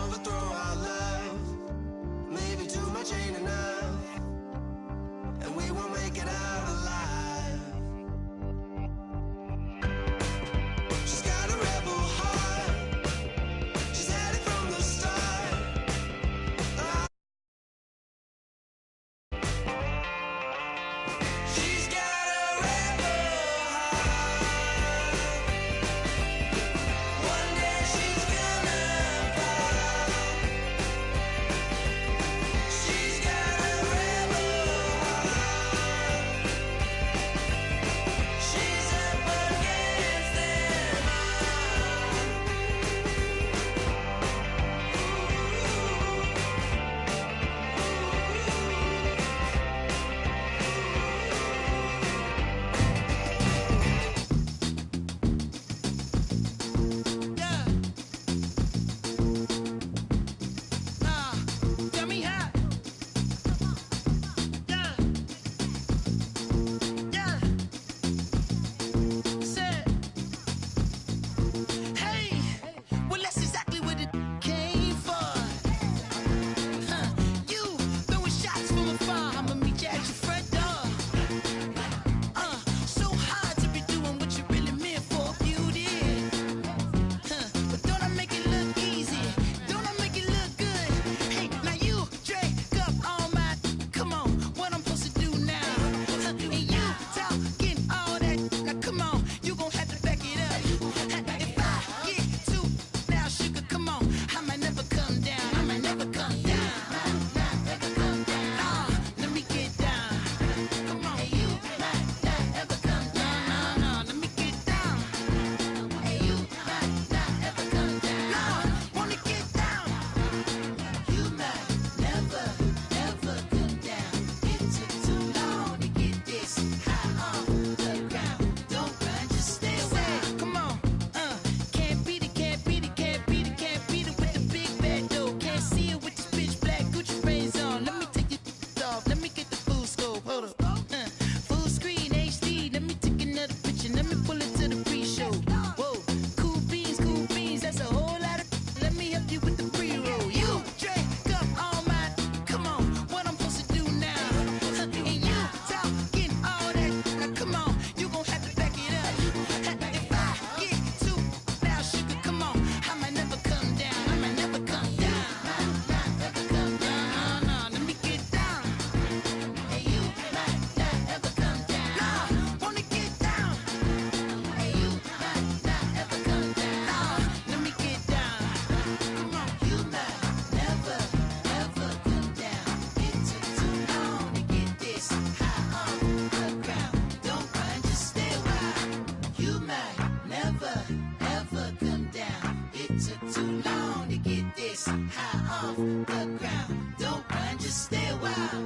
overthrow our love. Maybe too much ain't enough, and we won't make it out alive. She's got a rebel heart. She's had it from the start. She's got a rebel heart. One day she's gonna fall. She's got a rebel heart. She's up against them all. Yeah. Tell me how. Yeah. Yeah. Said. Hey. Well, that's exactly what it came for. You throwing shots from afar. I'ma meet you at your front door. So hard to be doing what you really meant for. Beauty. But don't I make it look easy? Don't I make it look good? Hey, now you drink up all my. Come on, what I'm supposed to do now? And you talking all that. Now come on, you gon' have to back it up. If I get too now, sugar, come on, I might never come down. I might never come down. Never come down. Let me get down. Come on, you might not ever come down. No, let me get down. Hey, you might not ever come down. Wanna get down. You might never, ever come down. It took too long to get this high on the ground. Don't run, just stay away. Come on, can't beat it, can't beat it, can't beat it, can't beat it with the big bad dough. Can't see it with this pitch black Gucci frames on. Let me take your off, let me get the full scope. Hold up, full screen HD. Let me take another picture, let me pull it to the pre-show. Whoa, cool beans, that's a whole lot of. Let me help you with the pre-roll. You drink up all my. Come on, what I'm supposed to do now? And you talking all that. Now come on, you gon' have to back it up. If I get too now, sugar, come on, I might never come down. I might never come down. Never come down. No, let me get down. Hey, you might not ever come down. Wanna get down. Hey, you might not ever come down. Let me get down. Come on, you might never, ever come down. It took too long to get this high on the ground. Don't run, just stay a while. You might never, ever come down. It took too long to get this high off the ground. Don't run, just stay a while.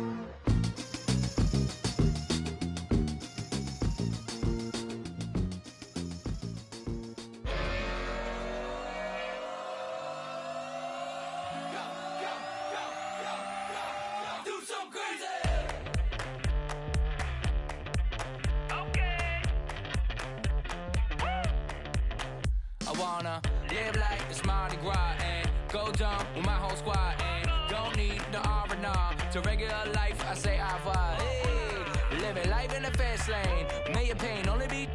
Do some crazy. I wanna live like it's Mardi Gras and go dumb with my whole squad and don't need no R&R to regular life. I say au revoir. Hey, living life in the fast lane. May your pain only be.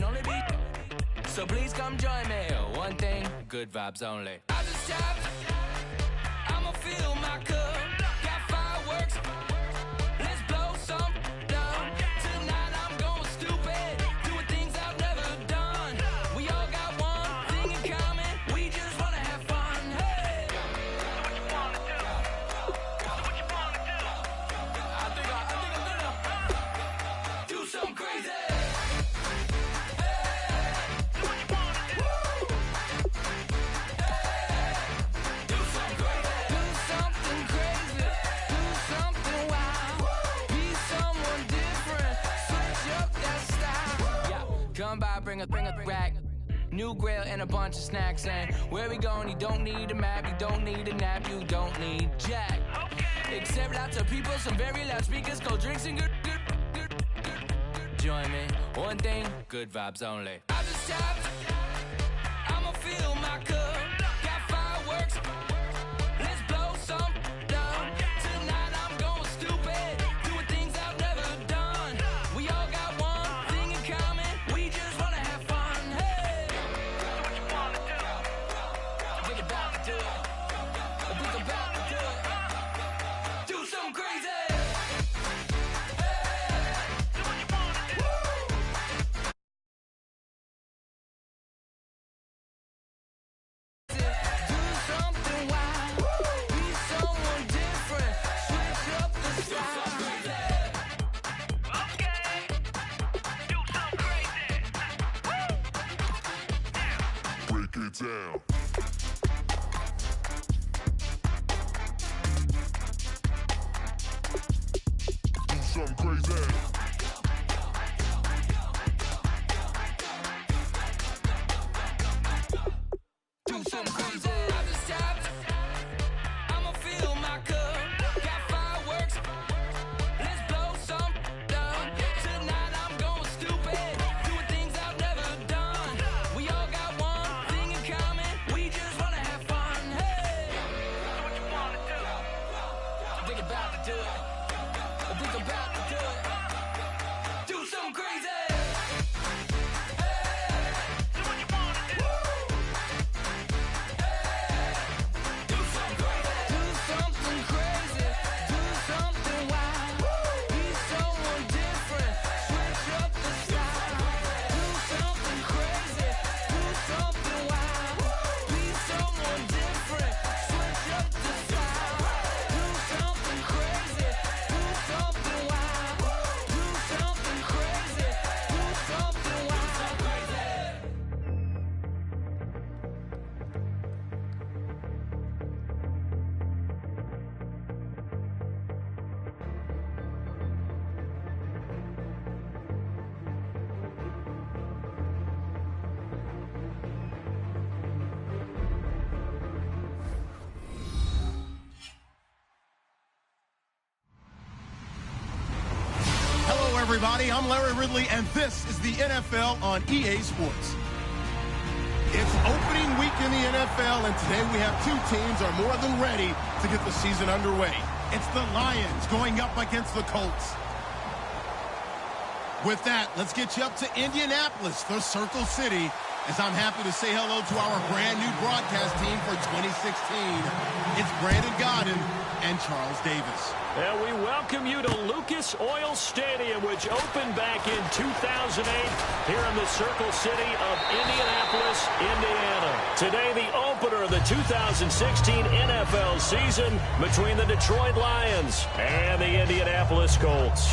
So please come join me. One thing, good vibes only. I just tapped. I'ma fill my cup. Got fireworks. Let's blow some down. Tonight I'm going stupid. Doing things I've never done. We all got one thing in common. We just wanna have fun. Hey. What you wanna do? What you wanna do? I think I'm gonna do something crazy. Come by, bring a rack. New grill and a bunch of snacks. And where we going, you don't need a map. You don't need a nap, you don't need jack. Except lots of people, some very loud speakers, cold drinks and good. Join me, one thing, good vibes only. I just tapped, I'ma fill my cup. Got fireworks, let's something crazy. Do something crazy. I'ma fill my cup. Got fireworks. Let's blow some down. Tonight I'm going stupid. Doing things I've never done. We all got one thing in common. We just wanna have fun. Hey, do what you wanna do. Think about to do it. Think about to do it. Do something crazy. Hello, everybody. I'm Larry Ridley, and this is the NFL on EA Sports. It's opening week in the NFL, and today we have two teams are more than ready to get the season underway. It's the Lions going up against the Colts. With that, let's get you up to Indianapolis, the Circle City, as I'm happy to say hello to our brand new broadcast team for 2016. It's Brandon Godden and Charles Davis. And we welcome you to Lucas Oil Stadium, which opened back in 2008 here in the Circle City of Indianapolis, Indiana. Today, the opener of the 2016 NFL season between the Detroit Lions and the Indianapolis Colts.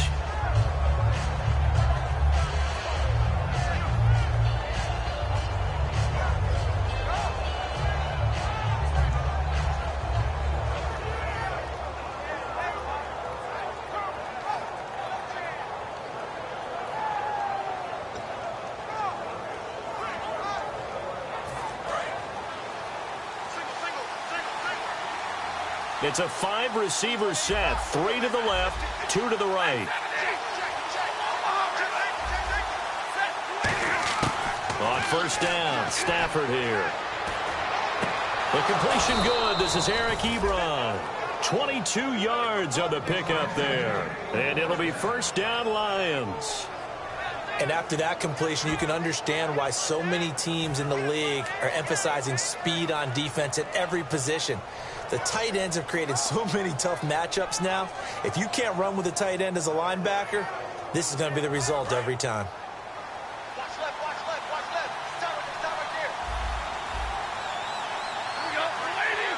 It's a 5-receiver set, 3 to the left, 2 to the right. On first down, Stafford here. The completion good. This is Eric Ebron. 22 yards on the pickup there. And it'll be first down, Lions. And after that completion, you can understand why so many teams in the league are emphasizing speed on defense at every position. The tight ends have created so many tough matchups now. If you can't run with a tight end as a linebacker, this is going to be the result every time. Watch left, watch left, watch left. Stop right there. Here we go. We're waiting.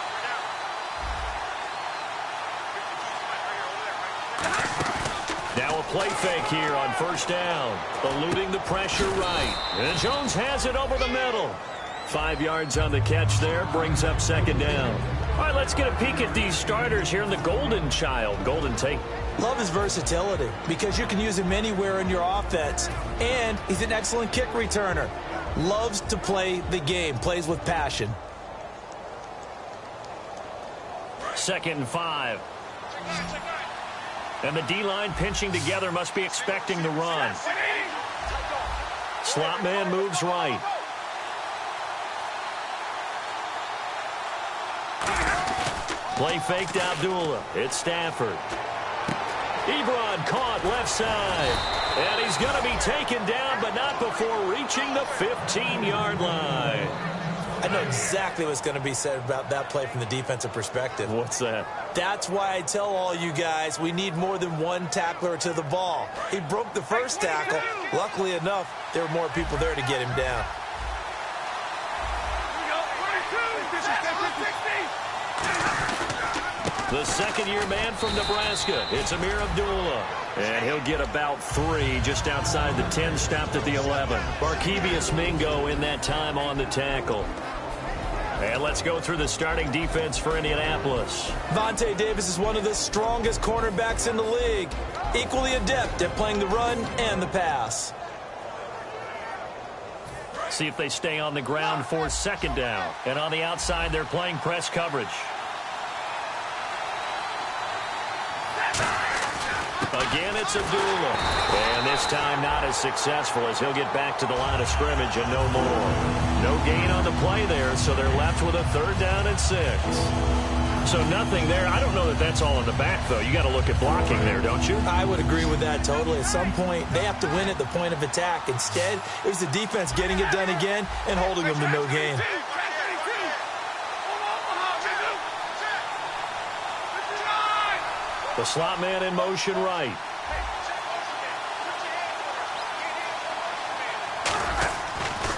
Now a play fake here on first down. Eluding the pressure right. And Jones has it over the middle. 5 yards on the catch there. Brings up second down. All right, let's get a peek at these starters here in the Golden Child. Golden, take. Love his versatility because you can use him anywhere in your offense. And he's an excellent kick returner. Loves to play the game. Plays with passion. 2nd and 5. And the D-line pinching together, must be expecting the run. Slot man moves right. Play fake to Abdullah. It's Stafford. Ebron caught left side. And he's going to be taken down, but not before reaching the 15-yard line. I know exactly what's going to be said about that play from the defensive perspective. What's that? That's why I tell all you guys we need more than one tackler to the ball. He broke the first tackle. Luckily enough, there were more people there to get him down. The second-year man from Nebraska, it's Amir Abdullah. And he'll get about 3 just outside the 10, stopped at the 11. Barkevious Mingo in that time on the tackle. And let's go through the starting defense for Indianapolis. Vontae Davis is one of the strongest cornerbacks in the league. Equally adept at playing the run and the pass. See if they stay on the ground for second down. And on the outside, they're playing press coverage. Again, it's Abdullah. And this time not as successful as he'll get back to the line of scrimmage and no more. No gain on the play there, so they're left with a 3rd down and 6. So nothing there. I don't know that that's all in the back, though. You got to look at blocking there, don't you? I would agree with that totally. At some point, they have to win at the point of attack. Instead, it was the defense getting it done again and holding them to no gain. The slot man in motion right.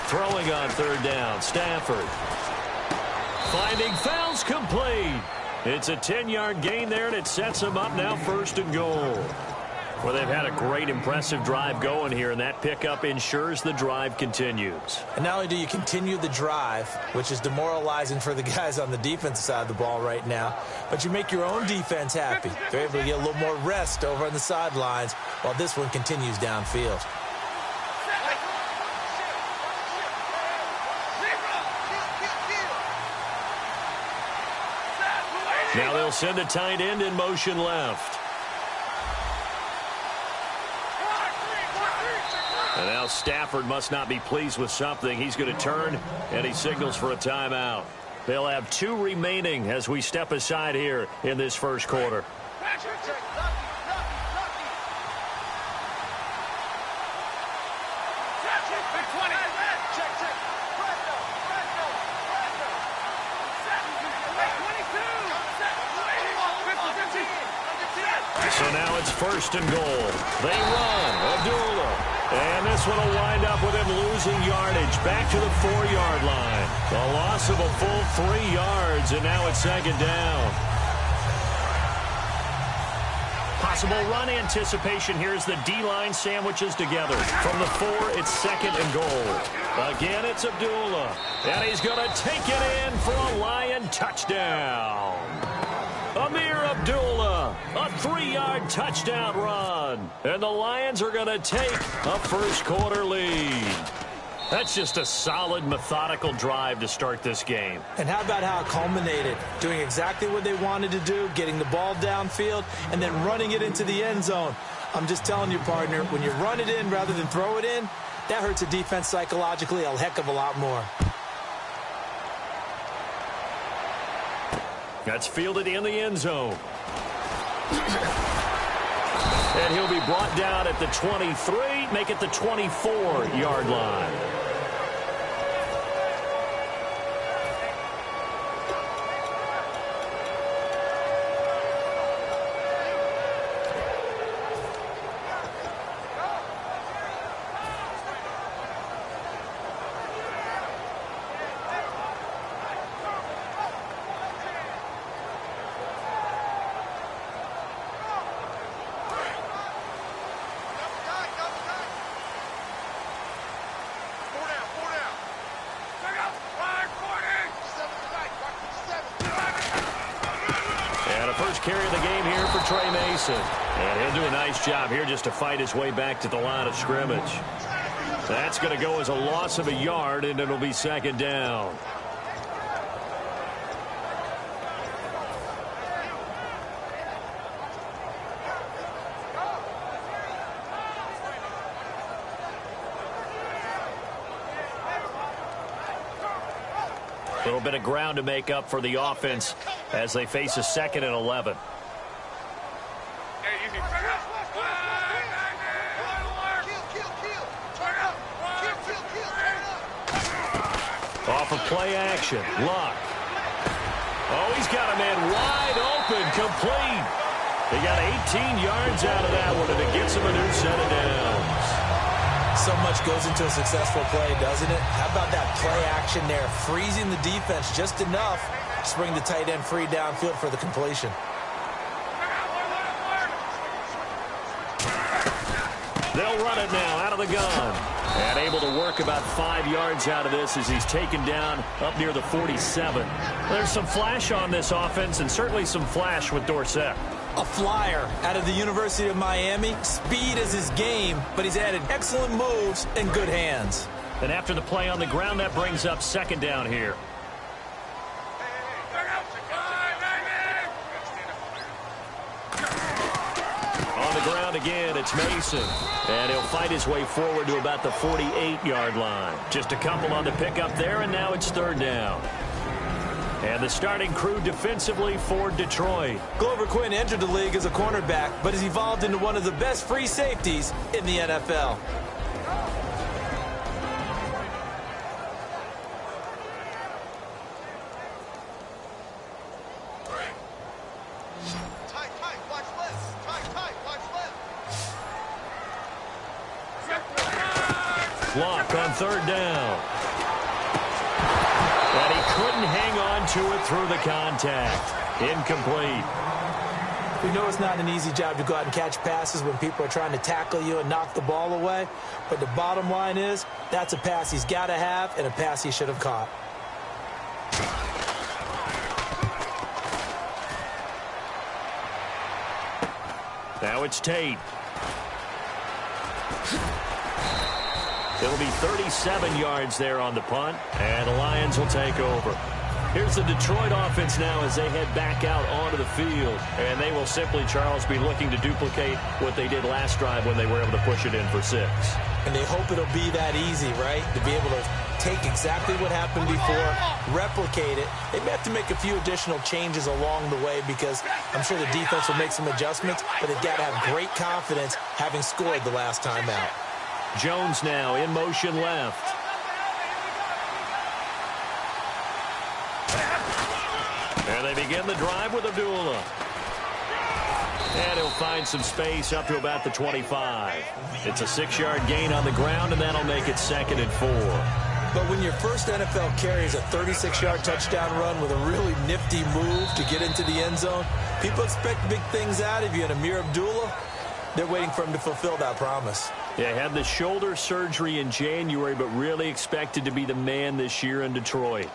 Throwing on 3rd down, Stafford. Finding fouls complete. It's a 10-yard gain there, and it sets them up now 1st and goal. Well, they've had a great, impressive drive going here, and that pickup ensures the drive continues. And not only do you continue the drive, which is demoralizing for the guys on the defensive side of the ball right now, but you make your own defense happy. They're able to get a little more rest over on the sidelines while this one continues downfield. Now they'll send the tight end in motion left. And now Stafford must not be pleased with something. He's going to turn, and he signals for a timeout. They'll have 2 remaining as we step aside here in this first quarter. So now it's 1st and goal. They run. Abdullah. And this one will wind up with him losing yardage back to the 4-yard line. A loss of a full 3 yards, and now it's 2nd down. Possible run anticipation here as the D-line sandwiches together. From the 4, it's 2nd and goal. Again, it's Abdullah. And he's going to take it in for a Lion touchdown. Amir Abdullah, a 3-yard touchdown run. And the Lions are going to take a first-quarter lead. That's just a solid, methodical drive to start this game. And how about how it culminated? Doing exactly what they wanted to do, getting the ball downfield, and then running it into the end zone. I'm just telling you, partner, when you run it in rather than throw it in, that hurts a defense psychologically a heck of a lot more. That's fielded in the end zone. And he'll be brought down at the 23, make it the 24-yard line. Carry of the game here for Trey Mason. And he'll do a nice job here just to fight his way back to the line of scrimmage. That's going to go as a loss of a yard, and it'll be 2nd down. A little bit of ground to make up for the offense as they face a 2nd and 11. Off of play action. Luck. Oh, he's got a man wide open. Complete. He got 18 yards out of that one, and it gets him a new set of downs. So much goes into a successful play, doesn't it? How about that play action there, freezing the defense just enough to bring the tight end free downfield for the completion. They'll run it now out of the gun. And able to work about 5 yards out of this as he's taken down up near the 47. There's some flash on this offense and certainly some flash with Dorsett. A flyer out of the University of Miami. Speed is his game, but he's added excellent moves and good hands. And after the play on the ground, that brings up second down here. On the ground again, it's Mason. And he'll fight his way forward to about the 48-yard line. Just a couple on the pickup there, and now it's third down. And the starting crew defensively for Detroit. Glover Quinn entered the league as a cornerback, but has evolved into one of the best free safeties in the NFL. Block on third down. And he couldn't hang on to it through the contact. Incomplete. We know it's not an easy job to go out and catch passes when people are trying to tackle you and knock the ball away. But the bottom line is, that's a pass he's got to have and a pass he should have caught. Now it's Tate. It'll be 37 yards there on the punt, and the Lions will take over. Here's the Detroit offense now as they head back out onto the field. And they will simply, Charles, be looking to duplicate what they did last drive when they were able to push it in for 6. And they hope it'll be that easy, right? To be able to take exactly what happened before, replicate it. They may have to make a few additional changes along the way because I'm sure the defense will make some adjustments, but they've got to have great confidence having scored the last time out. Jones now in motion left. And they begin the drive with Abdullah. And he'll find some space up to about the 25. It's a 6-yard gain on the ground, and that'll make it 2nd and 4. But when your first NFL carry is a 36-yard touchdown run with a really nifty move to get into the end zone, people expect big things out of you. And Amir Abdullah, they're waiting for him to fulfill that promise. Yeah, had the shoulder surgery in January, but really expected to be the man this year in Detroit.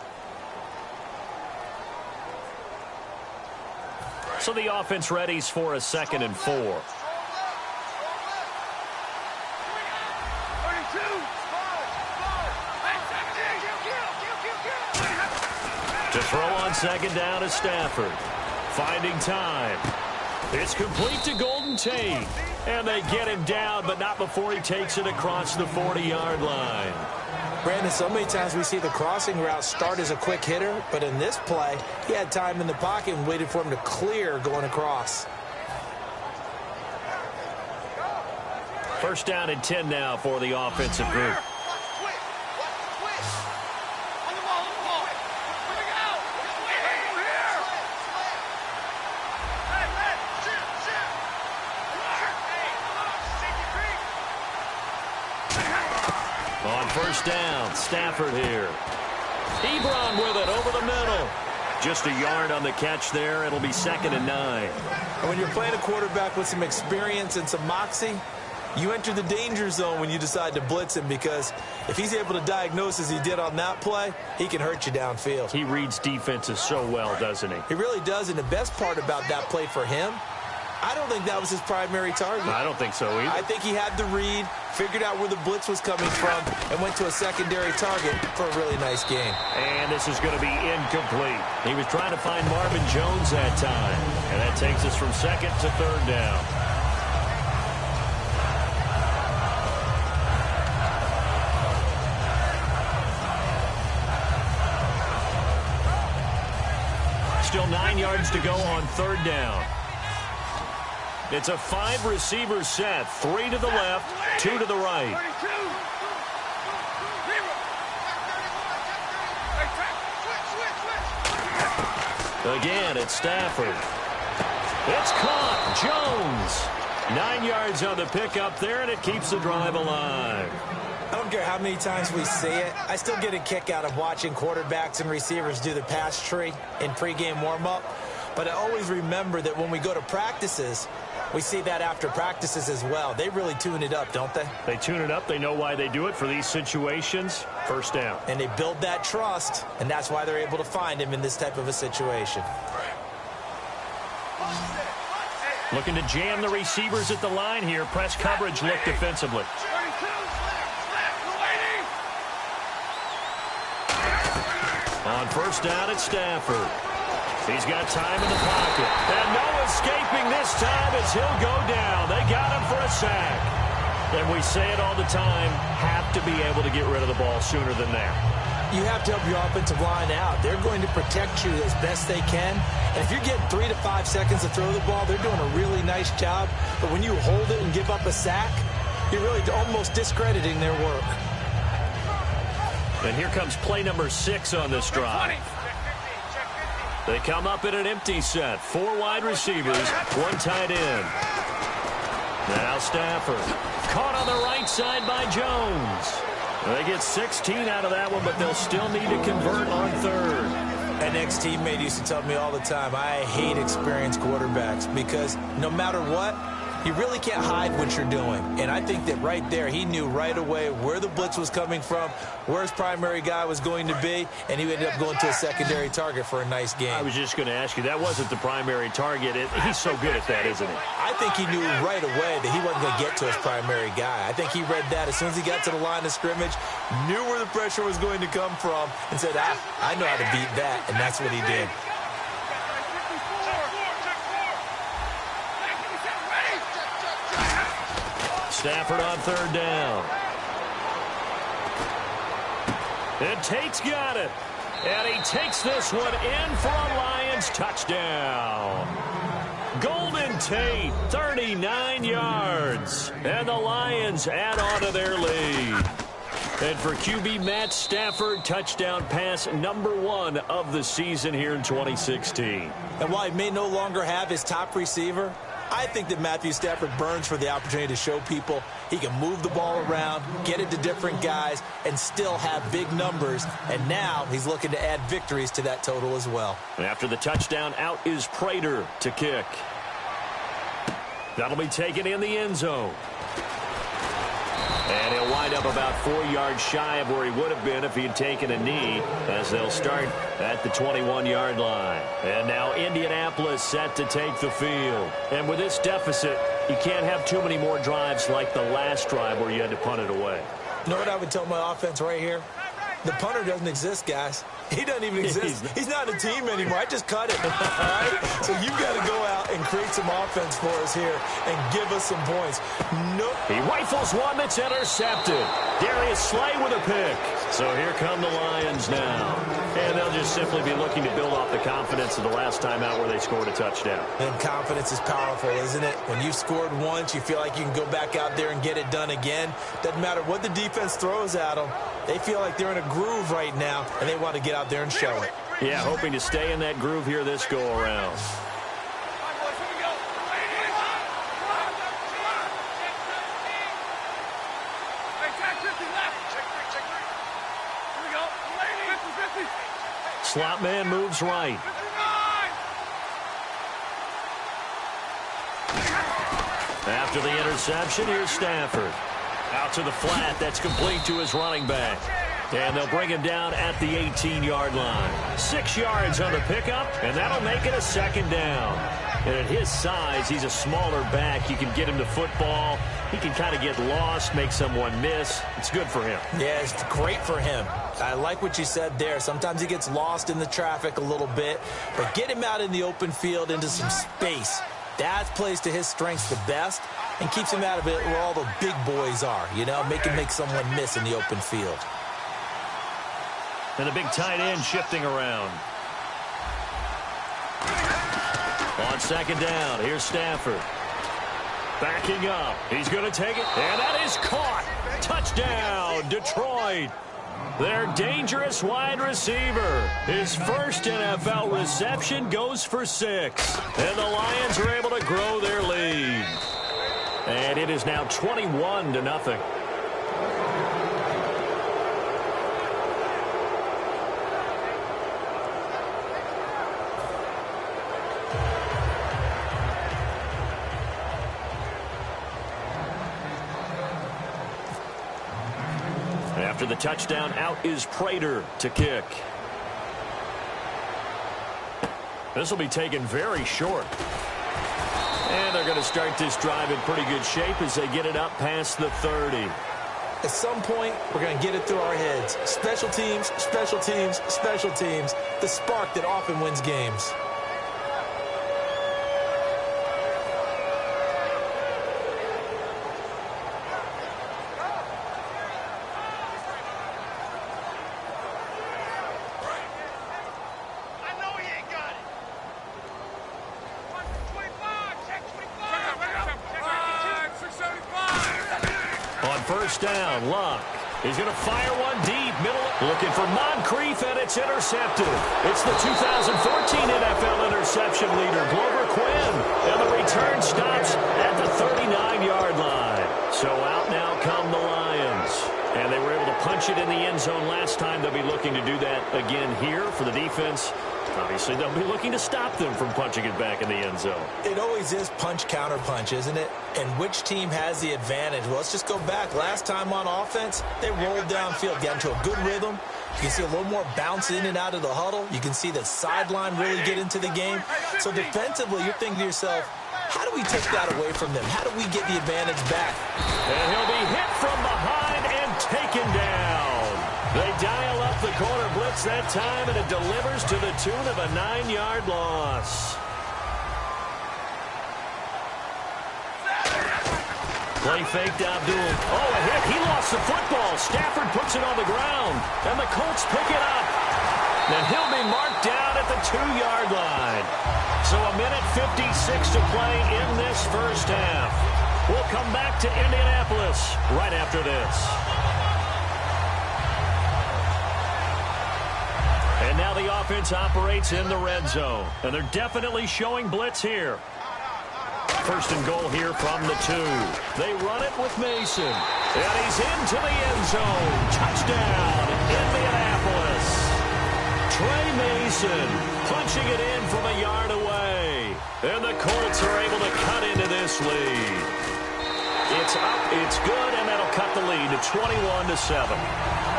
So the offense readies for a 2nd and 4. To throw on 2nd down is Stafford. Finding time. It's complete to Golden Tate. And they get him down, but not before he takes it across the 40-yard line. Brandon, so many times we see the crossing route start as a quick hitter, but in this play, he had time in the pocket and waited for him to clear going across. First down and 10 now for the offensive group. On first down, Stafford here. Ebron with it over the middle. Just a yard on the catch there. It'll be 2nd and 9. And when you're playing a quarterback with some experience and some moxie, you enter the danger zone when you decide to blitz him, because if he's able to diagnose as he did on that play, he can hurt you downfield. He reads defenses so well, doesn't he? He really does, and the best part about that play for him, I don't think that was his primary target. I don't think so either. I think he had the read, figured out where the blitz was coming from, and went to a secondary target for a really nice game. And this is going to be incomplete. He was trying to find Marvin Jones that time. And that takes us from 2nd to 3rd down. Still 9 yards to go on 3rd down. It's a 5-receiver set. 3 to the left, 2 to the right. Again, it's Stafford. It's caught. Jones. 9 yards on the pickup there, and it keeps the drive alive. I don't care how many times we see it. I still get a kick out of watching quarterbacks and receivers do the pass tree in pregame warm-up. But I always remember that when we go to practices, We see that after practices as well. They really tune it up, don't they? They tune it up. They know why they do it for these situations. First down. And they build that trust, and that's why they're able to find him in this type of a situation. Looking to jam the receivers at the line here. Press coverage look defensively. On first down, it's Stafford. He's got time in the pocket. And no escaping this time as he'll go down. They got him for a sack. And we say it all the time, have to be able to get rid of the ball sooner than that. You have to help your offensive line out. They're going to protect you as best they can. And if you're getting 3 to 5 seconds to throw the ball, they're doing a really nice job. But when you hold it and give up a sack, you're really almost discrediting their work. And here comes play number 6 on this drive. They come up in an empty set. 4 wide receivers, 1 tight end. Now Stafford. Caught on the right side by Jones. They get 16 out of that one, but they'll still need to convert on third. An ex-teammate used to tell me all the time, I hate experienced quarterbacks because no matter what, you really can't hide what you're doing. And I think that right there, he knew right away where the blitz was coming from, where his primary guy was going to be, and he ended up going to a secondary target for a nice game. I was just going to ask you, that wasn't the primary target. He's so good at that, isn't he? I think he knew right away that he wasn't going to get to his primary guy. I think he read that as soon as he got to the line of scrimmage, knew where the pressure was going to come from, and said, I know how to beat that, and that's what he did. Stafford on third down. And Tate's got it. And he takes this one in for a Lions touchdown. Golden Tate, 39 yards. And the Lions add on to their lead. And for QB Matt Stafford, touchdown pass number 1 of the season here in 2016. And while he may no longer have his top receiver, I think that Matthew Stafford burns for the opportunity to show people he can move the ball around, get it to different guys, and still have big numbers. And now he's looking to add victories to that total as well. After the touchdown, out is Prater to kick. That'll be taken in the end zone. And he'll wind up about 4 yards shy of where he would have been if he had taken a knee, as they'll start at the 21-yard line. And now Indianapolis set to take the field. And with this deficit, you can't have too many more drives like the last drive where you had to punt it away. You know what I would tell my offense right here? The punter doesn't exist, guys. He doesn't even exist. He's not a team anymore. I just cut it. All right? So you've got to go out and create some offense for us here and give us some points. No. He rifles one that's intercepted. Darius Slay with a pick. So here come the Lions now. And they'll just simply be looking to build off the confidence of the last time out where they scored a touchdown. And confidence is powerful, isn't it? When you've scored once, you feel like you can go back out there and get it done again. Doesn't matter what the defense throws at them. They feel like they're in a groove right now, and they want to get out there and show it. Yeah, hoping to stay in that groove here this go-around. Slot man moves right. After the interception, here's Stafford. Out to the flat. That's complete to his running back. And they'll bring him down at the 18-yard line. 6 yards on the pickup, and that'll make it a second down. And at his size, he's a smaller back. You can get him to football. He can kind of get lost, make someone miss. It's good for him. Yeah, it's great for him. I like what you said there. Sometimes he gets lost in the traffic a little bit, but get him out in the open field into some space. That plays to his strengths the best and keeps him out of it where all the big boys are, you know, make someone miss in the open field. And the big tight end shifting around. On second down, here's Stafford. Backing up. He's going to take it. And that is caught. Touchdown, Detroit. Their dangerous wide receiver. His first NFL reception goes for 6. And the Lions are able to grow their lead. And it is now 21-0. After the touchdown, out is Prater to kick. This will be taken very short. And they're going to start this drive in pretty good shape as they get it up past the 30. At some point, we're going to get it through our heads. Special teams, special teams, special teams. The spark that often wins games. Down, Luck. He's going to fire one deep, middle, looking for Moncrief, and it's intercepted. It's the 2014 NFL interception leader, Glover Quinn, and the return stops at the 39-yard line. So out now come the Lions, and they were able to punch it in the end zone last time. They'll be looking to do that again here for the defense. Obviously, they'll be looking to stop them from punching it back in the end zone. It always is punch, counter punch, isn't it? And which team has the advantage? Well, let's just go back. Last time on offense, they rolled downfield, got into a good rhythm. You can see a little more bounce in and out of the huddle. You can see the sideline really get into the game. So defensively, you're thinking to yourself, how do we take that away from them? How do we get the advantage back? And he'll be hit from behind and taken down. They dial up the corner blitz that time, and it delivers to the tune of a 9-yard loss. Play faked Abdul. Oh, a hit. He lost the football. Stafford puts it on the ground, and the Colts pick it up. And he'll be marked down at the 2-yard line. So a minute 56 to play in this first half. We'll come back to Indianapolis right after this. And now the offense operates in the red zone. And they're definitely showing blitz here. First and goal here from the 2. They run it with Mason. And he's into the end zone. Touchdown, Indianapolis. Trey Mason punching it in from a yard away. And the Colts are able to cut into this lead. It's up, it's good, and that'll cut the lead to 21-7.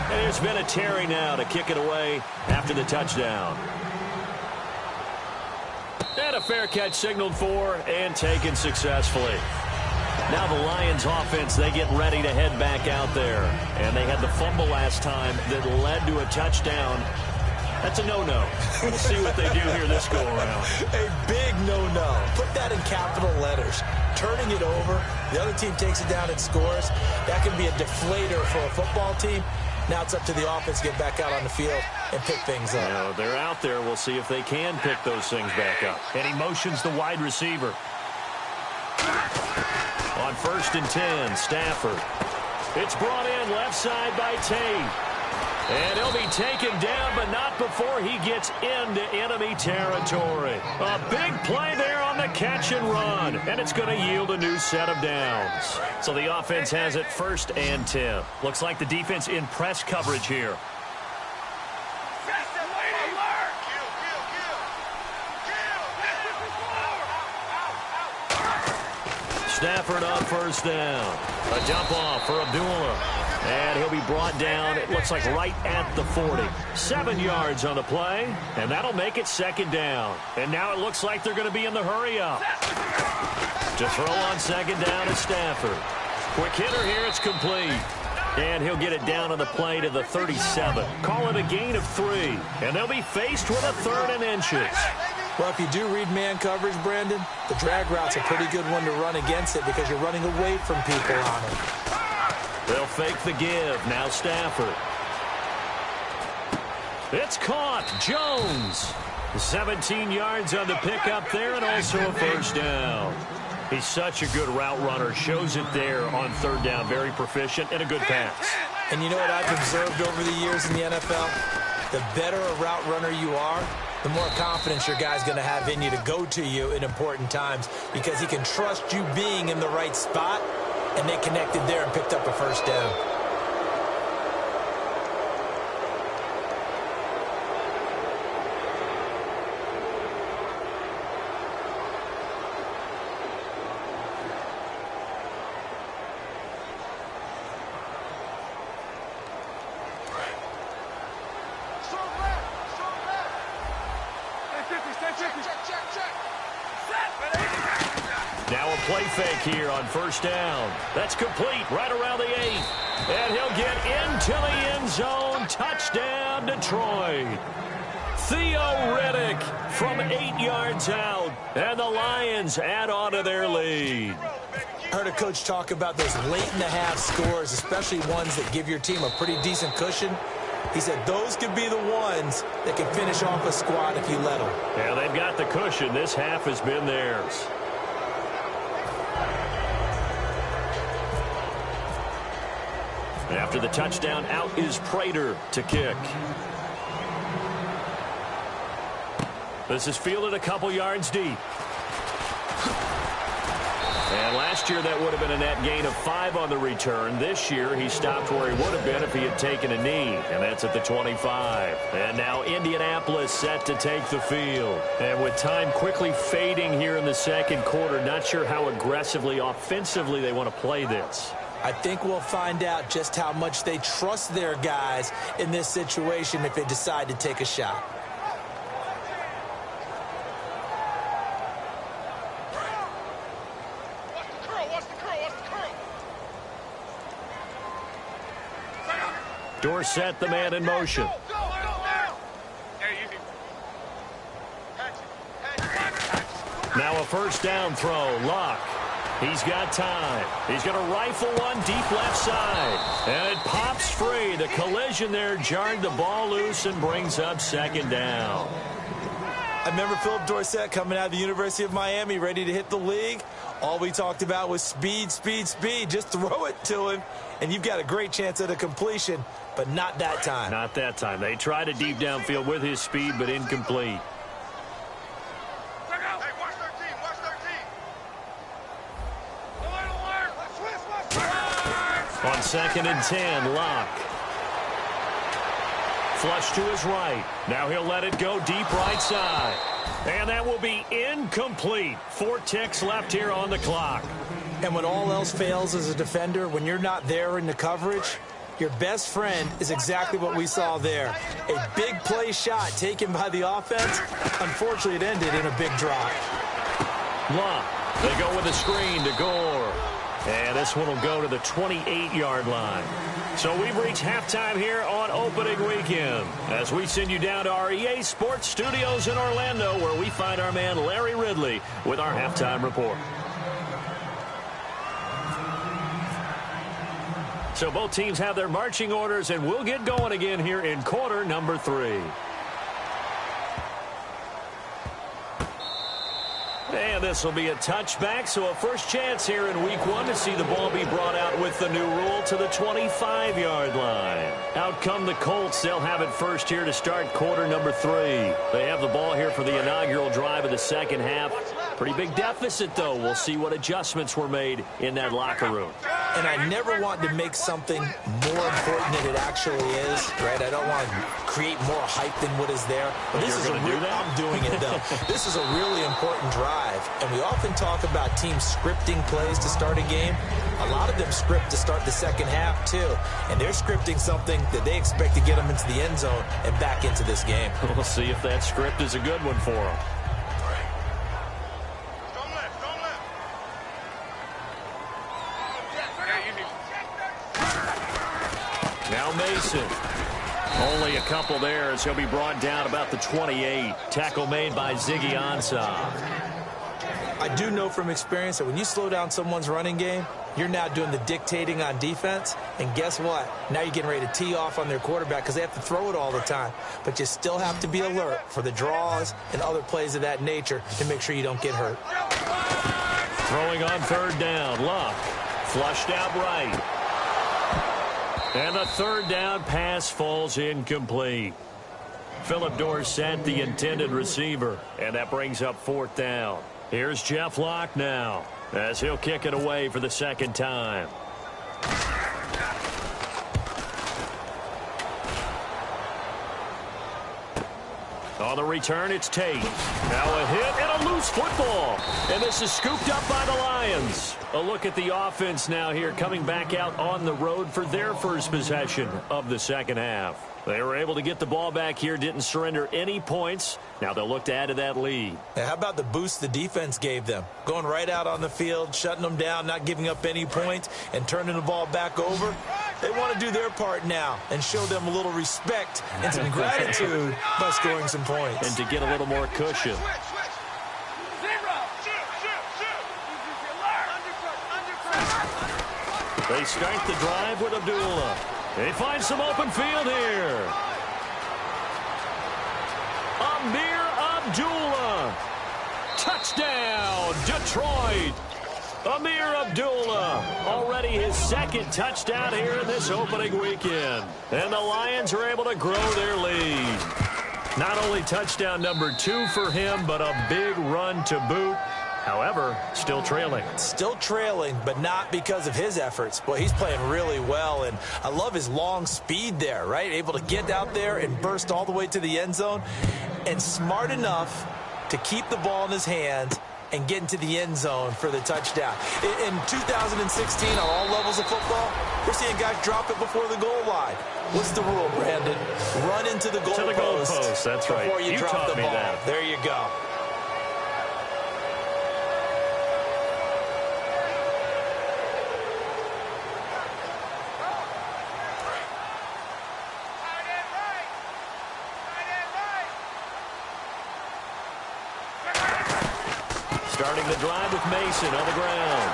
There's been a Terry now to kick it away after the touchdown. And a fair catch signaled for and taken successfully. Now the Lions offense, they get ready to head back out there. And they had the fumble last time that led to a touchdown. That's a no-no. We'll see what they do here this go-around. A big no-no. Put that in capital letters. Turning it over, the other team takes it down and scores. That can be a deflator for a football team. Now it's up to the offense to get back out on the field and pick things up. Now they're out there. We'll see if they can pick those things back up. And he motions the wide receiver. On 1st and 10, Stafford. It's brought in left side by Tate. And he'll be taken down, but not before he gets into enemy territory. A big play there on the catch and run. And it's going to yield a new set of downs. So the offense has it 1st and 10. Looks like the defense in press coverage here. Stafford on 1st down. A dump off for Abdullah. And he'll be brought down, it looks like right at the 40. 7 yards on the play, and that'll make it 2nd down. And now it looks like they're going to be in the hurry-up. To throw on 2nd down is Stafford. Quick hitter here, it's complete. And he'll get it down on the play to the 37. Call it a gain of 3. And they'll be faced with a 3rd and inches. Well, if you do read man coverage, Brandon, the drag route's a pretty good one to run against it because you're running away from people on it. They'll fake the give. Now Stafford. It's caught. Jones. 17 yards on the pickup there and also a 1st down. He's such a good route runner. Shows it there on 3rd down. Very proficient and a good pass. And you know what I've observed over the years in the NFL? The better a route runner you are, the more confidence your guy's going to have in you to go to you in important times because he can trust you being in the right spot. And they connected there and picked up a 1st down. Strong left. Strong left. Stay 50. Check. Now a play fake here on first down. That's complete right around the 8. And he'll get into the end zone. Touchdown, Detroit. Theo Riddick from 8 yards out. And the Lions add on to their lead. I heard a coach talk about those late-in-the-half scores, especially ones that give your team a pretty decent cushion. He said those could be the ones that can finish off a squad if you let them. Yeah, they've got the cushion. This half has been theirs. After the touchdown, out is Prater to kick. This is fielded a couple yards deep. And last year that would have been a net gain of 5 on the return. This year he stopped where he would have been if he had taken a knee, and that's at the 25. And now Indianapolis set to take the field. And with time quickly fading here in the second quarter, not sure how aggressively, offensively they want to play this. I think we'll find out just how much they trust their guys in this situation if they decide to take a shot. Dorsett, the man in motion. Now a first down throw. Luck. He's got time. He's going to rifle one deep left side. And it pops free. The collision there jarred the ball loose and brings up second down. I remember Philip Dorsett coming out of the University of Miami ready to hit the league. All we talked about was speed, speed, speed. Just throw it to him, and you've got a great chance at a completion, but not that time. Not that time. They tried a deep downfield with his speed, but incomplete. On 2nd and 10, Locke. Flush to his right. Now he'll let it go deep right side. And that will be incomplete. 4 ticks left here on the clock. And when all else fails as a defender, when you're not there in the coverage, your best friend is exactly what we saw there. A big play shot taken by the offense. Unfortunately, it ended in a big drop. Locke. They go with a screen to Gore. And this one will go to the 28-yard line. So we've reached halftime here on opening weekend as we send you down to our EA Sports Studios in Orlando, where we find our man Larry Ridley with our halftime report. So both teams have their marching orders, and we'll get going again here in quarter number 3. And this will be a touchback, so a first chance here in week 1 to see the ball be brought out with the new rule to the 25-yard line. Out come the Colts. They'll have it first here to start quarter number 3. They have the ball here for the inaugural drive of the second half. Pretty big deficit, though. We'll see what adjustments were made in that locker room. And I never want to make something more important than it actually is, right? I don't want to create more hype than what is there. But this is a real, I'm doing it, though. This is a really important drive. And we often talk about teams scripting plays to start a game. A lot of them script to start the second half, too. And they're scripting something that they expect to get them into the end zone and back into this game. We'll see if that script is a good one for them. Now Mason. Only a couple there as he'll be brought down about the 28. Tackle made by Ziggy Ansah. I do know from experience that when you slow down someone's running game, you're now doing the dictating on defense. And guess what? Now you're getting ready to tee off on their quarterback because they have to throw it all the time. But you still have to be alert for the draws and other plays of that nature to make sure you don't get hurt. Throwing on third down. Luck. Flushed out right. And the third down pass falls incomplete. Philip Dorsett, the intended receiver. And that brings up fourth down. Here's Jeff Locke now as he'll kick it away for the second time. On the return, it's Tate. Now a hit and a loose football. And this is scooped up by the Lions. A look at the offense now here, coming back out on the road for their first possession of the second half. They were able to get the ball back here, didn't surrender any points. Now they'll look to add to that lead. How about the boost the defense gave them? Going right out on the field, shutting them down, not giving up any points, and turning the ball back over. They want to do their part now and show them a little respect and some gratitude by scoring some points. And to get a little more cushion. They start the drive with Abdullah. They find some open field here. Amir Abdullah. Touchdown, Detroit. Amir Abdullah, already his second touchdown here in this opening weekend. And the Lions are able to grow their lead. Not only touchdown number 2 for him, but a big run to boot. However, still trailing. Still trailing, but not because of his efforts. Well, he's playing really well, and I love his long speed there, right? Able to get out there and burst all the way to the end zone, and smart enough to keep the ball in his hands and get into the end zone for the touchdown. In 2016, on all levels of football, we're seeing guys drop it before the goal line. What's the rule, Brandon? Run into the goal post. That's right. Before you drop the ball. That. There you go. Starting the drive with Mason on the ground.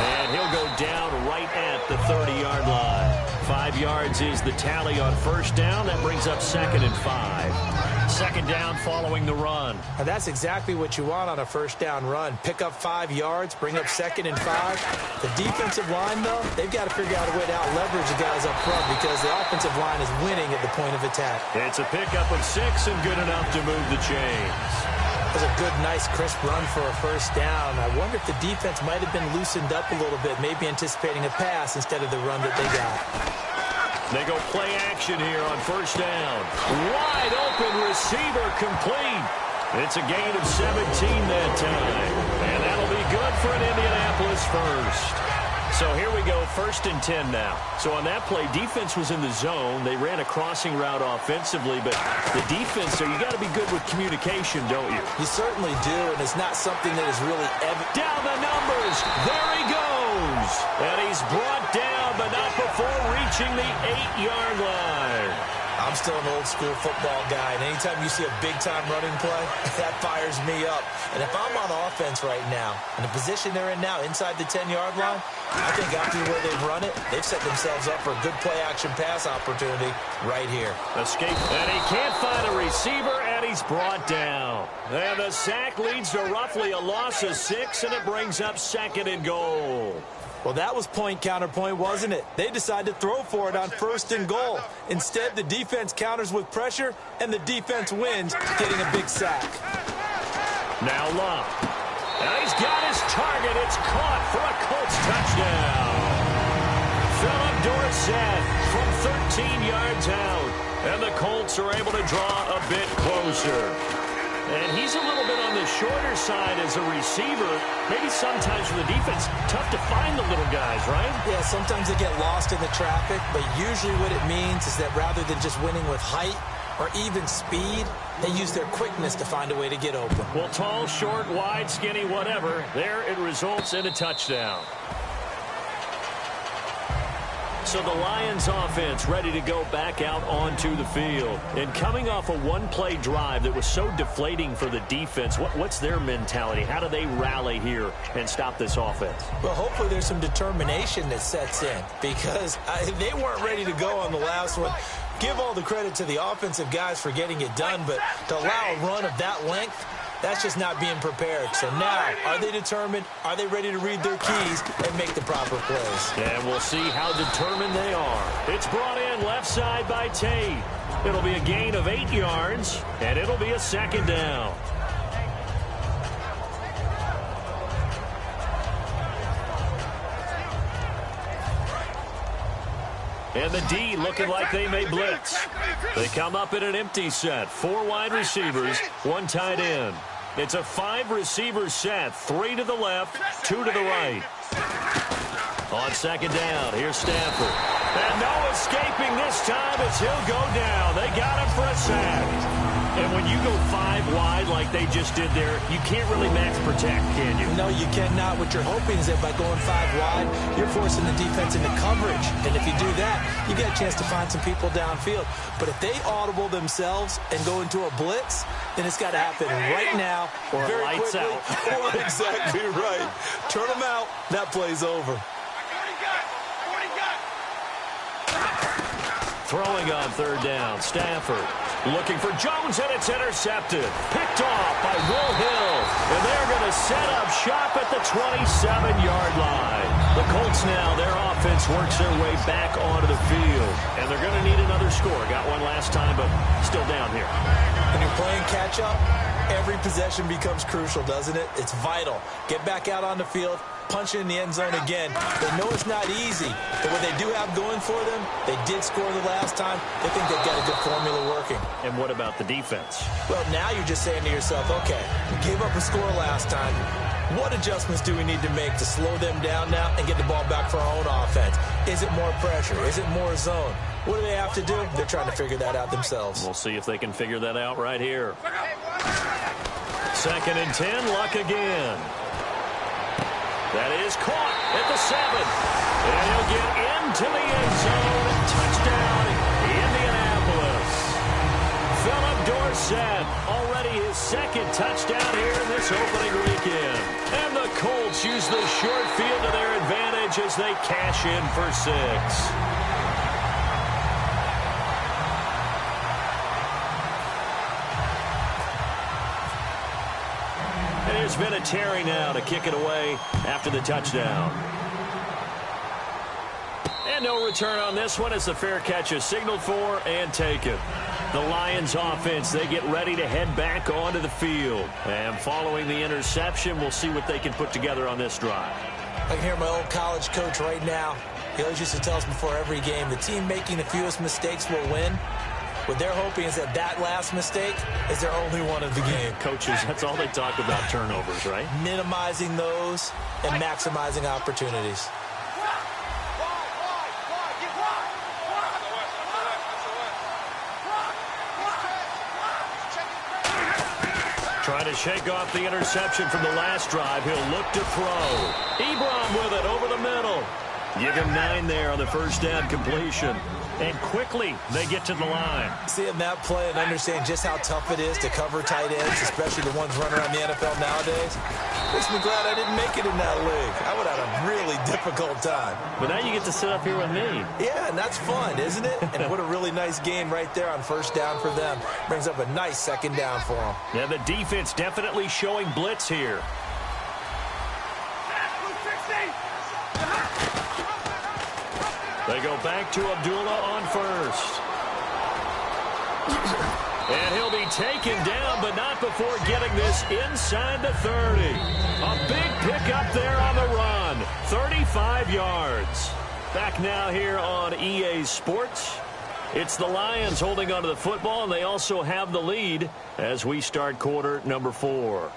And he'll go down right at the 30-yard line. 5 yards is the tally on first down. That brings up 2nd and 5. Second down following the run. And that's exactly what you want on a first down run. Pick up 5 yards, bring up 2nd and 5. The defensive line, though, they've got to figure out a way to out-leverage the guys up front because the offensive line is winning at the point of attack. It's a pickup of 6 and good enough to move the chains. That was a good, nice, crisp run for a first down. I wonder if the defense might have been loosened up a little bit, maybe anticipating a pass instead of the run that they got. They go play action here on first down. Wide open receiver complete. It's a gain of 17 that time. And that'll be good for an Indianapolis first. So here we go, 1st and 10 now. So on that play, defense was in the zone. They ran a crossing route offensively, but the defense, so you got to be good with communication, don't you? You certainly do, and it's not something that is really evident. Down the numbers. There he goes. And he's brought down, but not before reaching the 8-yard line. I'm still an old-school football guy, and anytime you see a big-time running play, that fires me up. And if I'm on offense right now, in the position they're in now, inside the 10-yard line, I think after where they've run it, they've set themselves up for a good play-action pass opportunity right here. Escape, and he can't find a receiver, and he's brought down. And the sack leads to roughly a loss of 6, and it brings up 2nd and goal. Well, that was point counterpoint, wasn't it? They decided to throw for it on 1st and goal. Instead, the defense counters with pressure, and the defense wins, getting a big sack. Now Love. And he's got his target. It's caught for a Colts touchdown. Philip Dorsett from 13 yards out. And the Colts are able to draw a bit closer. And he's a little bit on the shorter side as a receiver. Maybe sometimes for the defense, tough to find the little guys, right? Yeah, sometimes they get lost in the traffic, but usually what it means is that rather than just winning with height or even speed, they use their quickness to find a way to get open. Well, tall, short, wide, skinny, whatever, there it results in a touchdown. So the Lions offense ready to go back out onto the field. And coming off a one-play drive that was so deflating for the defense, what's their mentality? How do they rally here and stop this offense? Well, hopefully there's some determination that sets in because they weren't ready to go on the last one. Give all the credit to the offensive guys for getting it done, but to allow a run of that length, that's just not being prepared. So now, are they determined? Are they ready to read their keys and make the proper plays? And we'll see how determined they are. It's brought in left side by Tate. It'll be a gain of 8 yards, and it'll be a 2nd down. And the D looking like they may blitz. They come up in an empty set. 4 wide receivers, 1 tight end. It's a 5-receiver set. 3 to the left, 2 to the right. On second down, here's Stafford. And no escaping this time as he'll go down. They got him for a sack. And when you go 5 wide like they just did there, you can't really max protect, can you? No, you cannot. What you're hoping is that by going 5 wide, you're forcing the defense into coverage. And if you do that, you get a chance to find some people downfield. But if they audible themselves and go into a blitz, then it's got to happen right now. Or very lights quickly. out. Exactly right. Turn them out. That play's over. Throwing on third down, Stafford looking for Jones, and it's intercepted. Picked off by Will Hill, and they're going to set up shop at the 27-yard line. The Colts now, their offense works their way back onto the field, and they're going to need another score. Got one last time, but still down here. When you're playing catch-up, every possession becomes crucial, doesn't it? It's vital. Get back out on the field, punch it in the end zone again. They know it's not easy, but what they do have going for them, they did score the last time. They think they've got a good formula working. And what about the defense? Well, now you're just saying to yourself, okay, we gave up a score last time. What adjustments do we need to make to slow them down now and get the ball back for our own offense? Is it more pressure? Is it more zone? What do they have to do? They're trying to figure that out themselves. We'll see if they can figure that out right here. 2nd and 10, Luck again. That is caught at the 7. And he'll get into the end zone. Touchdown, Indianapolis. Philip Dorsett, already his 2nd touchdown here in this opening weekend. And the Colts use the short field to their advantage as they cash in for 6. There's Vinatieri now to kick it away after the touchdown. And no return on this one as the fair catch is signaled for and taken. The Lions offense, they get ready to head back onto the field. And following the interception, we'll see what they can put together on this drive. I can hear my old college coach right now. He always used to tell us before every game, the team making the fewest mistakes will win. What they're hoping is that that last mistake is their only one of the game. Coaches, that's all they talk about, turnovers, right? Minimizing those and maximizing opportunities. Trying to shake off the interception from the last drive. He'll look to throw. Ebron with it over the middle. Give him 9 there on the first down completion. And quickly, they get to the line. Seeing that play and understand just how tough it is to cover tight ends, especially the ones running around the NFL nowadays, makes me glad I didn't make it in that league. I would have had a really difficult time. But now you get to sit up here with me. Yeah, and that's fun, isn't it? And what a really nice game right there on first down for them. Brings up a nice 2nd down for them. Yeah, the defense definitely showing blitz here. They go back to Abdullah on first. And he'll be taken down, but not before getting this inside the 30. A big pickup there on the run. 35 yards. Back now here on EA Sports. It's the Lions holding onto the football, and they also have the lead as we start quarter number 4.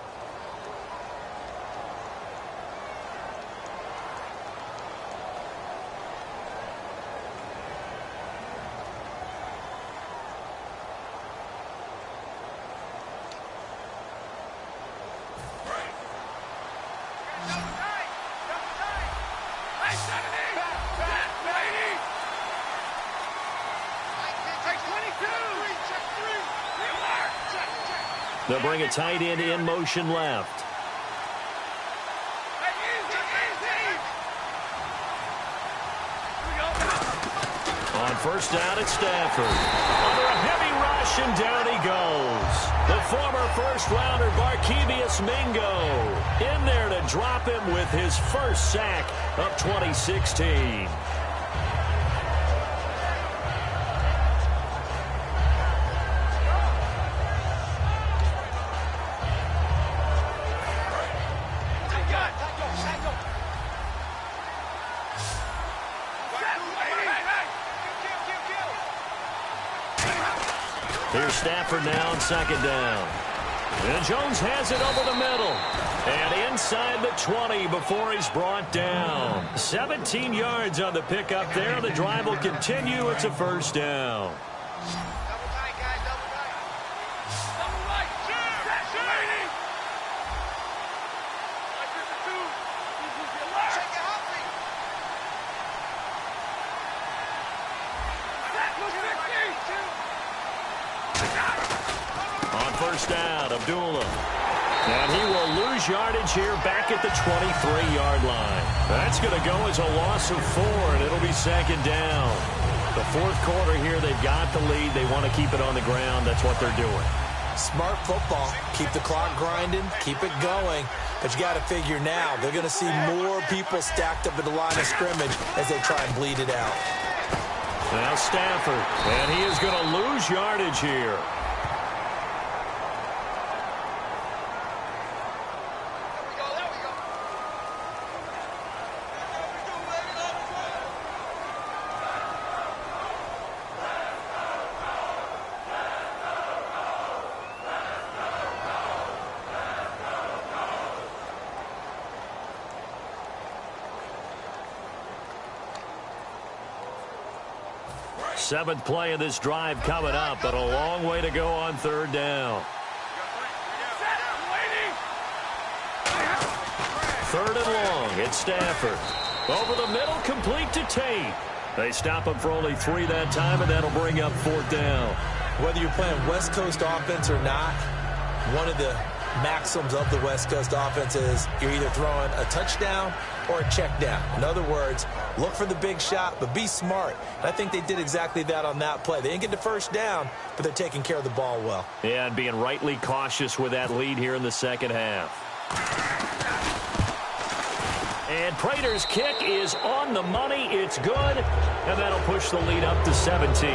They'll bring a tight end in motion left. On first down, it's Stafford. Under a heavy rush, and down he goes. The former first-rounder Barkevious Mingo in there to drop him with his first sack of 2016. Here's Stafford now on second down. And Jones has it over the middle. And inside the 20 before he's brought down. 17 yards on the pickup there. The drive will continue. It's a first down. On first down, Abdullah. And he will lose yardage here back at the 23-yard line. That's going to go as a loss of 4, and it'll be second down. The fourth quarter here, they've got the lead. They want to keep it on the ground. That's what they're doing. Smart football. Keep the clock grinding. Keep it going. But you got to figure now, they're going to see more people stacked up at the line of scrimmage as they try and bleed it out. Now Stafford, and he is going to lose yardage here. Seventh play of this drive coming up, but a long way to go on third down. Third and long. It's Stafford. Over the middle, complete to Tate. They stop him for only 3 that time, and that'll bring up fourth down. Whether you're playing West Coast offense or not, one of the maxims of the West Coast offense is you're either throwing a touchdown or a check down. In other words, look for the big shot, but be smart. And I think they did exactly that on that play. They didn't get the first down, but they're taking care of the ball well. Yeah, and being rightly cautious with that lead here in the second half. And Prater's kick is on the money. It's good, and that'll push the lead up to 17.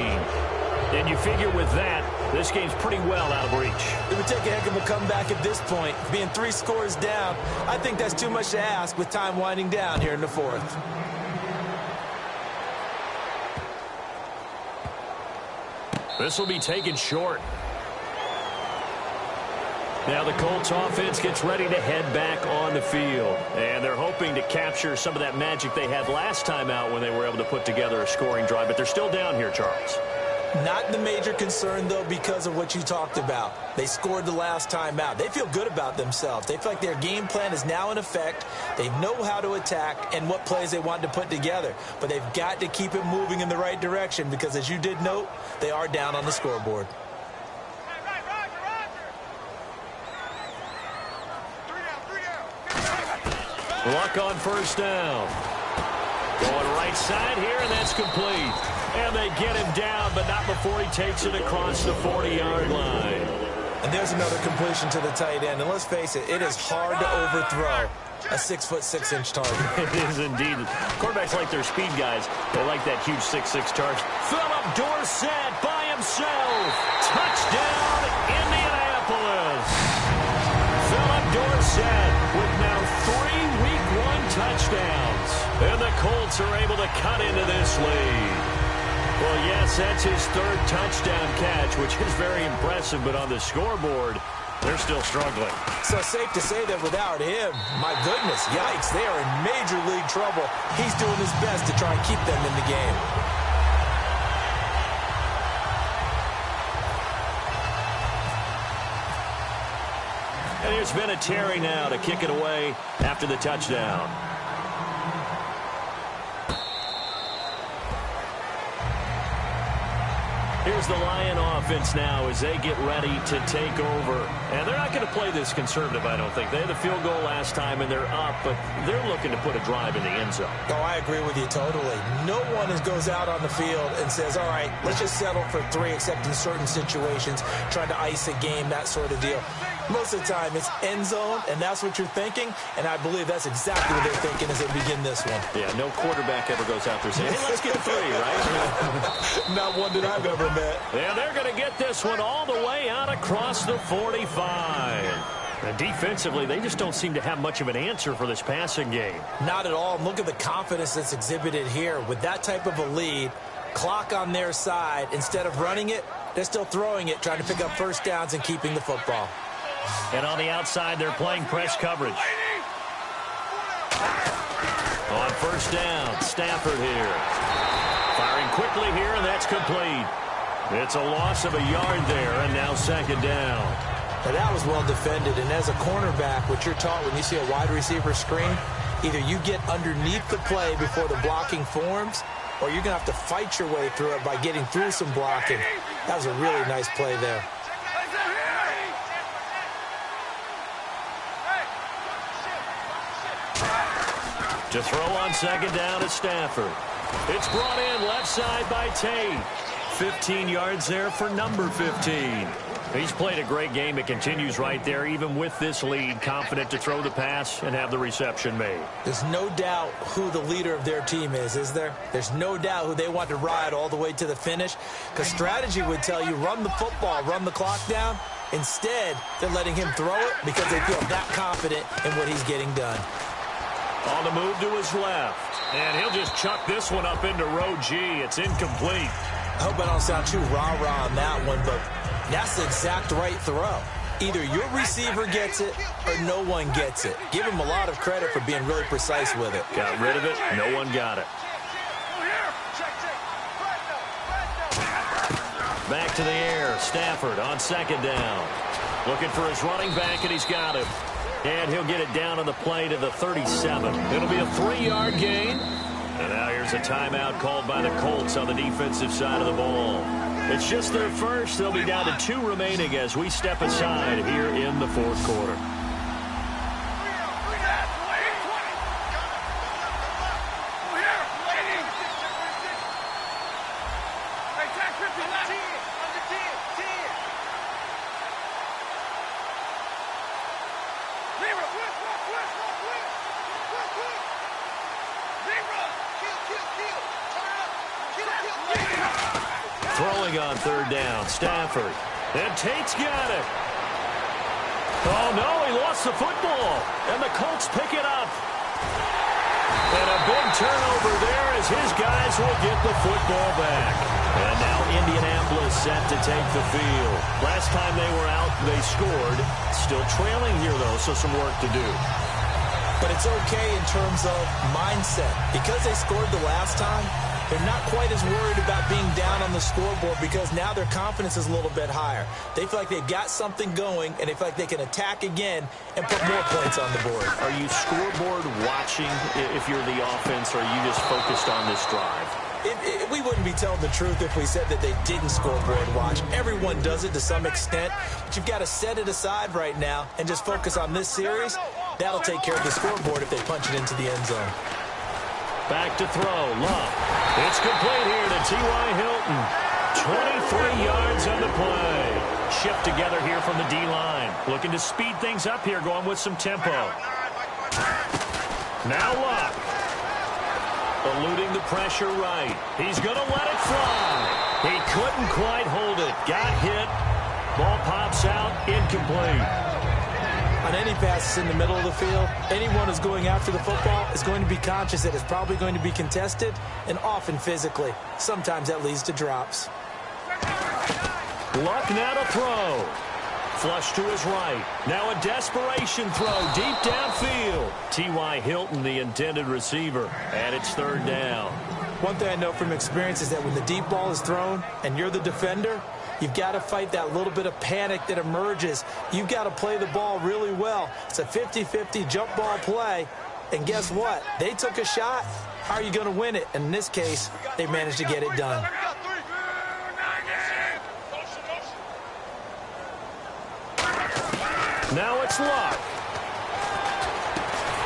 And you figure with that, this game's pretty well out of reach. It would take a heck of a comeback at this point. Being 3 scores down, I think that's too much to ask with time winding down here in the fourth. This will be taken short. Now the Colts offense gets ready to head back on the field. And they're hoping to capture some of that magic they had last time out when they were able to put together a scoring drive. But they're still down here, Charles. Not the major concern, though, because of what you talked about. They scored the last time out. They feel good about themselves. They feel like their game plan is now in effect. They know how to attack and what plays they want to put together. But they've got to keep it moving in the right direction because, as you did note, they are down on the scoreboard. Luck on first down. Going right side here, and that's complete. And they get him down, but not before he takes it across the 40-yard line. And there's another completion to the tight end. And let's face it, it is hard to overthrow a 6'6" target. It is indeed. Quarterbacks like their speed guys. They like that huge 6'6" target. Philip Dorsett by himself. Touchdown, Indianapolis. Philip Dorsett with now 3 Week 1 touchdowns. And the Colts are able to cut into this lead. Well, yes, that's his 3rd touchdown catch, which is very impressive, but on the scoreboard, they're still struggling. So safe to say that without him, my goodness, yikes, they are in major league trouble. He's doing his best to try and keep them in the game. And here's Vinatieri now to kick it away after the touchdown. Here's the Lion offense now as they get ready to take over. And they're not going to play this conservative, I don't think. They had the field goal last time, and they're up, but they're looking to put a drive in the end zone. Oh, I agree with you totally. No one goes out on the field and says, all right, let's just settle for 3, except in certain situations, trying to ice a game, that sort of deal. Most of the time, it's end zone, and that's what you're thinking, and I believe that's exactly what they're thinking as they begin this one. Yeah, no quarterback ever goes out there saying, hey, let's get 3, right? Not one that I've ever met. And they're going to get this one all the way out across the 45. And defensively, they just don't seem to have much of an answer for this passing game. Not at all. And look at the confidence that's exhibited here. With that type of a lead, clock on their side, instead of running it, They're still throwing it, trying to pick up first downs and keeping the football. And on the outside, they're playing press coverage. On first down, Stafford here. Firing quickly here, and that's complete. It's a loss of a yard there, and now second down. Now that was well defended, and as a cornerback, what you're taught when you see a wide receiver screen, either you get underneath the play before the blocking forms, or you're going to have to fight your way through it by getting through some blocking. That was a really nice play there. To throw on second down is Stafford. It's brought in left side by Tate. 15 yards there for number 15. He's played a great game. It continues right there, even with this lead, confident to throw the pass and have the reception made. There's no doubt who the leader of their team is there? There's no doubt who they want to ride all the way to the finish, because strategy would tell you run the football, run the clock down. Instead, they're letting him throw it because they feel that confident in what he's getting done. On the move to his left, and he'll just chuck this one up into row G. It's incomplete. I hope I don't sound too rah-rah on that one, but that's the exact right throw. Either your receiver gets it or no one gets it. Give him a lot of credit for being really precise with it. Got rid of it. No one got it. Back to the air. Stafford on second down. Looking for his running back, and he's got him. And he'll get it down on the play to the 37. It'll be a 3-yard gain. And now here's a timeout called by the Colts on the defensive side of the ball. It's just their first. They'll be down to 2 remaining as we step aside here in the fourth quarter. Throwing on third down, Stafford. And Tate's got it. Oh, no, he lost the football. And the Colts pick it up. And a big turnover there as his guys will get the football back. And now Indianapolis set to take the field. Last time they were out, they scored. Still trailing here, though, so some work to do. But it's okay in terms of mindset. Because they scored the last time, they're not quite as worried about being down on the scoreboard because now their confidence is a little bit higher. They feel like they've got something going, and they feel like they can attack again and put more points on the board. Are you scoreboard watching if you're the offense, or are you just focused on this drive? We wouldn't be telling the truth if we said that they didn't scoreboard watch. Everyone does it to some extent, but you've got to set it aside right now and just focus on this series. That'll take care of the scoreboard if they punch it into the end zone. Back to throw, Love. It's complete here to T.Y. Hilton. 23 yards on the play. Shift together here from the D-line. Looking to speed things up here, going with some tempo. Now Luck. Eluding the pressure right. He's going to let it fly. He couldn't quite hold it. Got hit. Ball pops out. Incomplete. On any passes in the middle of the field, anyone who's going after the football is going to be conscious that it's probably going to be contested, and often physically. Sometimes that leads to drops. Luck now to throw. Flush to his right. Now a desperation throw deep downfield. T.Y. Hilton, the intended receiver, and it's third down. One thing I know from experience is that when the deep ball is thrown and you're the defender, you've got to fight that little bit of panic that emerges. You've got to play the ball really well. It's a 50-50 jump ball play. And guess what? They took a shot. How are you going to win it? And in this case, they managed to get it done. Now it's Luck.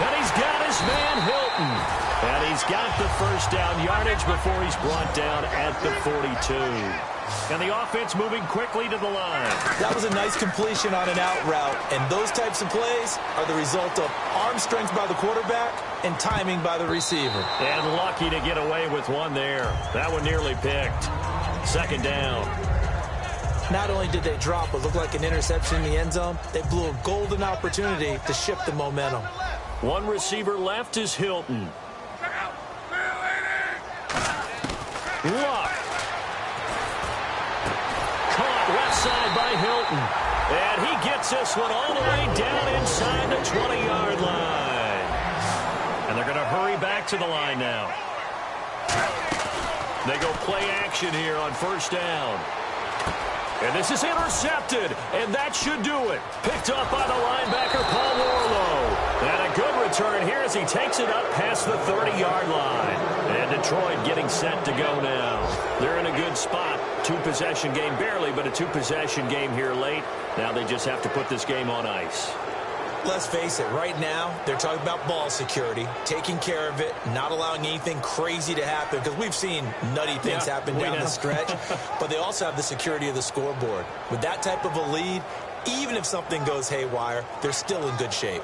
And he's got his man Hilton. And he's got the first down yardage before he's brought down at the 42. And the offense moving quickly to the line. That was a nice completion on an out route. And those types of plays are the result of arm strength by the quarterback and timing by the receiver. And lucky to get away with one there. That one nearly picked. Second down. Not only did they drop what looked like an interception in the end zone, they blew a golden opportunity to shift the momentum. One receiver left is Hilton. Luck. tried by Hilton. And he gets this one all the way down inside the 20-yard line. And they're going to hurry back to the line now. They go play action here on first down. And this is intercepted, and that should do it. Picked up by the linebacker, Paul Warlow. And a good return here as he takes it up past the 30-yard line. And Detroit getting set to go now. They're in a good spot. Two-possession game, barely, but a two-possession game here late. Now they just have to put this game on ice. Let's face it, right now, they're talking about ball security, taking care of it, not allowing anything crazy to happen, because we've seen nutty things happen down the stretch, but they also have the security of the scoreboard. With that type of a lead, even if something goes haywire, they're still in good shape.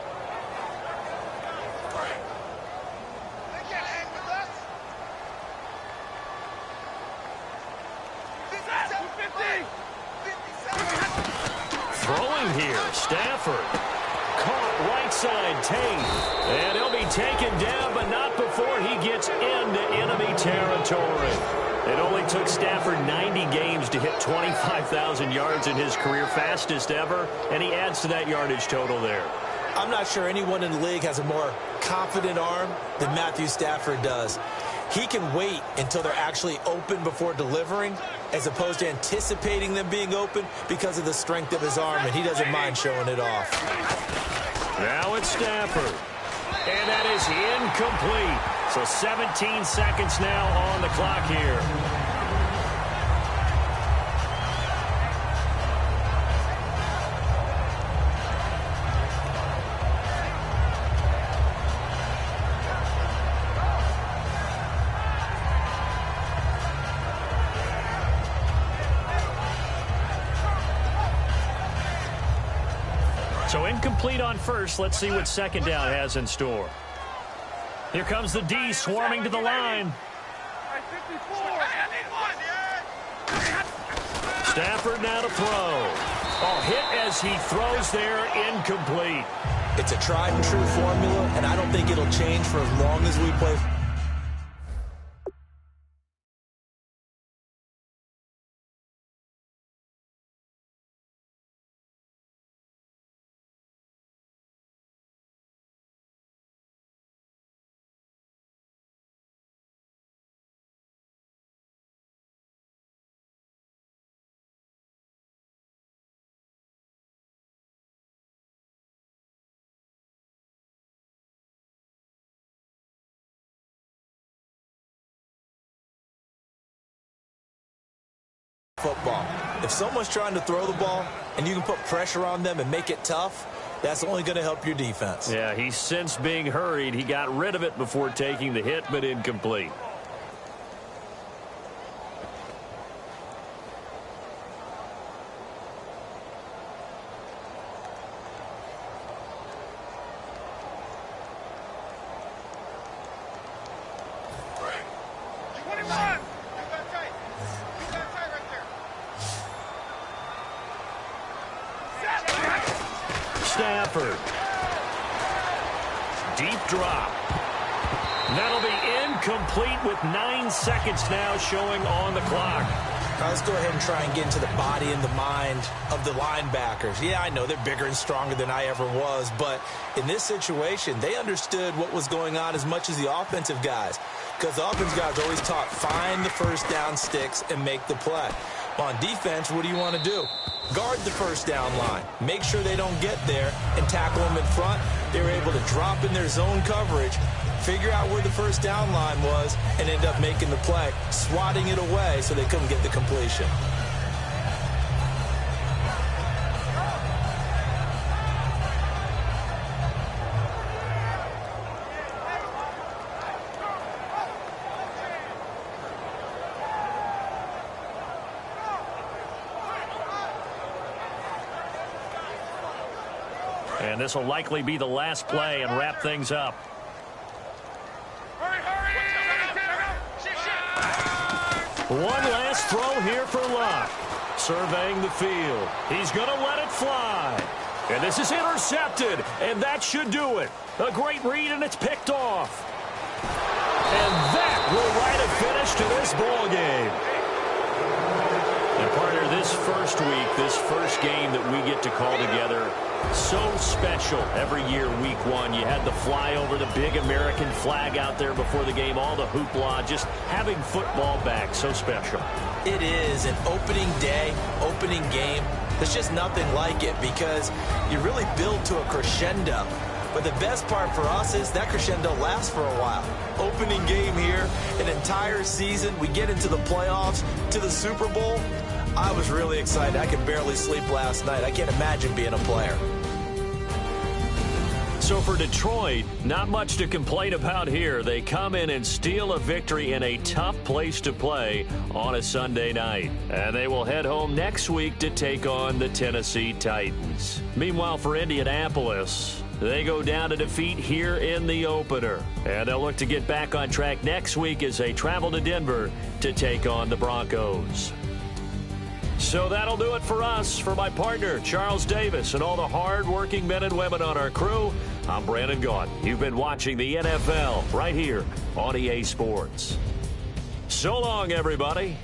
Throwing here, Stafford. Caught right side Tate. And he'll be taken down, but not before he gets into enemy territory. It only took Stafford 90 games to hit 25,000 yards in his career, fastest ever, and he adds to that yardage total there. I'm not sure anyone in the league has a more confident arm than Matthew Stafford does. He can wait until they're actually open before delivering, as opposed to anticipating them being open because of the strength of his arm, and he doesn't mind showing it off. Now it's Stafford. And that is incomplete. So 17 seconds now on the clock here. So incomplete on first. Let's see what second down has in store. Here comes the D swarming to the line. Stafford now to throw. Oh, hit as he throws there, incomplete. It's a tried and true formula, and I don't think it'll change for as long as we play. Football. If someone's trying to throw the ball and you can put pressure on them and make it tough, that's only going to help your defense. Yeah, he's since being hurried. He got rid of it before taking the hit, but incomplete. Stafford. Deep drop. That'll be incomplete with 9 seconds now showing on the clock. Now let's go ahead and try and get into the body and the mind of the linebackers. Yeah, I know they're bigger and stronger than I ever was, but in this situation, they understood what was going on as much as the offensive guys, because the offensive guys always taught find the first down sticks and make the play. On defense, what do you want to do? Guard the first down line. Make sure they don't get there and tackle them in front. They were able to drop in their zone coverage, figure out where the first down line was, and end up making the play, swatting it away so they couldn't get the completion. And this will likely be the last play and wrap things up. One last throw here for Luck. Surveying the field. He's going to let it fly. And this is intercepted. And that should do it. A great read, and it's picked off. And that will write a finish to this ball game. And partner, this this first week, this first game that we get to call together, so special every year, week one. You had the flyover, the big American flag out there before the game, all the hoopla, just having football back, so special. It is an opening day, opening game. There's just nothing like it because you really build to a crescendo. But the best part for us is that crescendo lasts for a while. Opening game here, an entire season. We get into the playoffs, to the Super Bowl. I was really excited. I could barely sleep last night. I can't imagine being a player. So for Detroit, not much to complain about here. They come in and steal a victory in a tough place to play on a Sunday night. And they will head home next week to take on the Tennessee Titans. Meanwhile, for Indianapolis, they go down to defeat here in the opener. And they'll look to get back on track next week as they travel to Denver to take on the Broncos. So that'll do it for us. For my partner, Charles Davis, and all the hard-working men and women on our crew, I'm Brandon Gaudin. You've been watching the NFL right here on EA Sports. So long, everybody.